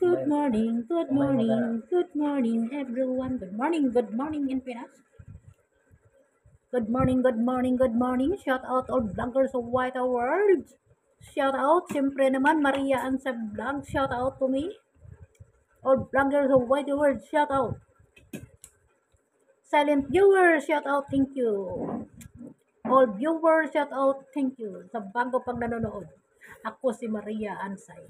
Good morning, good morning everyone. Good morning in Pinas. Good morning, good morning, good morning. Shout out all vloggers of White World. Shout out, siyempre naman, Maria and sa vlog. Shout out to me. All vloggers of White World, shout out. Silent viewers, shout out, thank you. All viewers, shout out, thank you. Sa bago pang nanonood. Ako si Maria Ansay.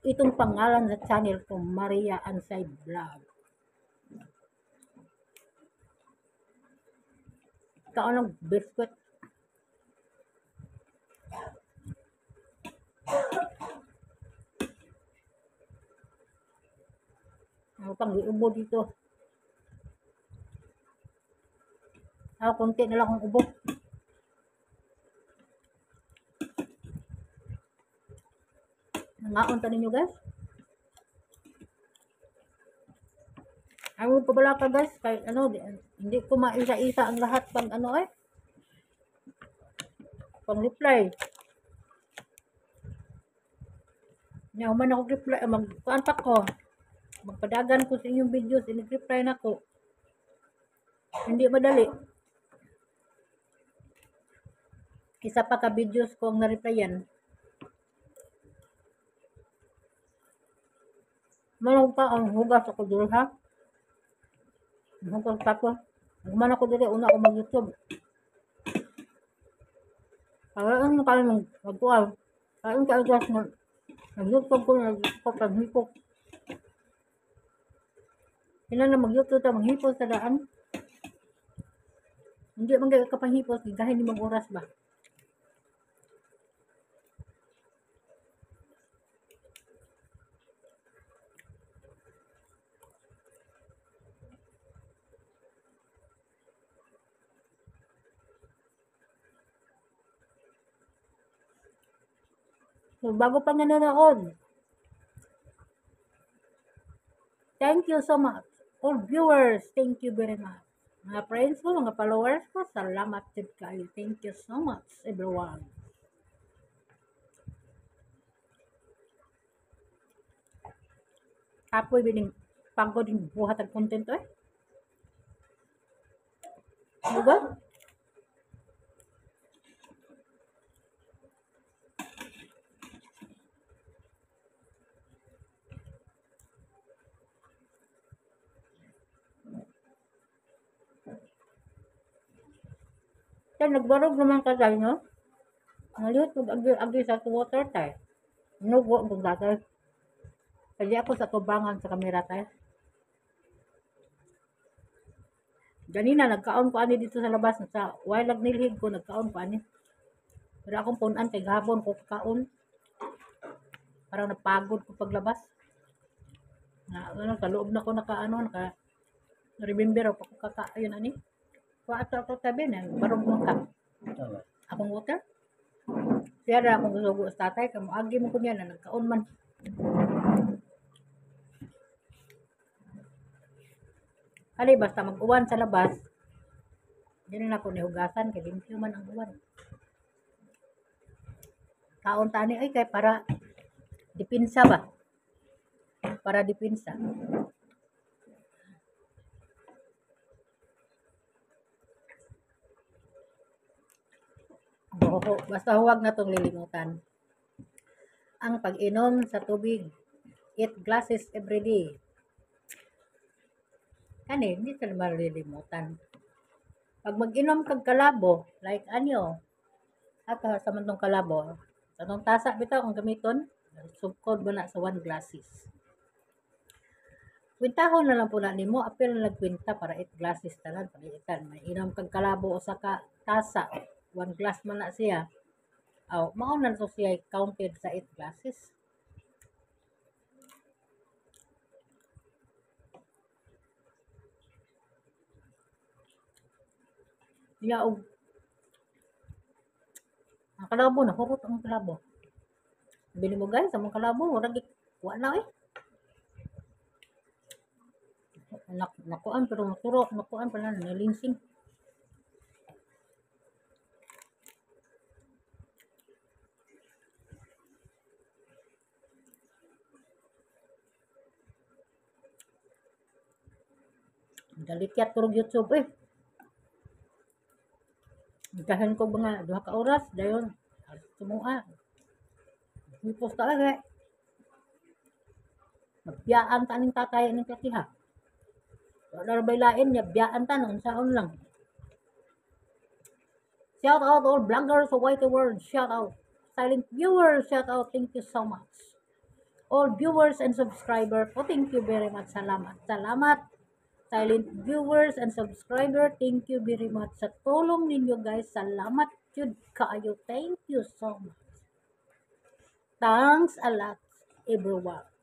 Itong pangalan sa channel ko, Maria Ansay Vlog. Kaanong biscuit. Ano pang ubo dito. Konti na lang akong ubo. Nangaon ta ninyo guys. Ayaw pa bala ka guys. Kahit ano, hindi ko maisa-isa ang lahat pang ano pang reply. Human ako reply. Magkuhan pa ko. Magpadagan ko sa inyong videos. Nag-reply na ko. Hindi madali. Isa pa ka videos ko ang na-replyan. Malong pa ang hugas ako dito ha. Hugas pa ko. Human ako dito. Una ako mag-YouTube. Kaya kayo magkuhan. Kaya kayo guys nag-YouTube ko. Nag-hipok. Kailan na mag-YouTube ta. Maghipos sa daan. Hindi man kayo kapahipos. Gahin limang oras ba? So, bago pa nanonood, thank you so much. All viewers, thank you very much. Mga friends ko, mga followers ko, salamat din kayo. Thank you so much, everyone. Apoy bining pagod yung buhat ang content Diba? Kaya nagbarog naman ka tayo, no? Ngayon, agi sa water tayo. Nugo, magdagay. Kaya ako sa tubangan sa kamera tayo. Ganina, nagkaon ko ani dito sa labas. Sa wilag nilhig ko, nagkaon ko ani. Pero akong punan kay gabon ko kaon. Parang napagod ko paglabas. Sa loob na ko remember ako ayun ani. Kuha ako tabi na, barog mo ka. Akong water. Siya na akong gusugo sa tatay, kamo agi mo ko niya na nagkaon man. Kali basta mag-uwan sa labas, hindi na ako nihugasan, kaya limpyo man ang uwan. Kaon tani ay kay para dipinsa ba? Para dipinsa. Basta huwag na tong lilimutan. Ang pag-inom sa tubig, 8 glasses every day. Kani, hindi sa malilimutan. Pag mag-inom kag kalabo, like anyo, ato sa mantong kalabo, sa tong tasa bitaw ang gamiton, sugkod mo na sa 1 glasses. Kwintahon na lang po na nimo, apil na nagkwinta para 8 glasses talan palitan. May inom kag kalabo o sa tasa, 1 glass man na siya. Mao na to siya counted sa 8 glasses. Ang kalabo na hurot ang kalabo. Bili mo guys, ang kalabo, wala kuha na nakuan pero maturo, nakuan pala nalinsing. Dalikyat ko YouTube eh. Dahan ko mga 2 ka oras dayon sumua. Hipos talaga. Magbiyaan ta ning tatay ning kakiha. Wala bay lain niya biyaan ta nun saon lang. Shout out all vloggers of White World. Shout out. Silent viewers, shout out. Thank you so much. All viewers and subscribers po, thank you very much. Salamat. Salamat. Silent viewers and subscriber, thank you very much sa tulong ninyo guys. Salamat jud kaayo. Thank you so much. Thanks a lot everyone.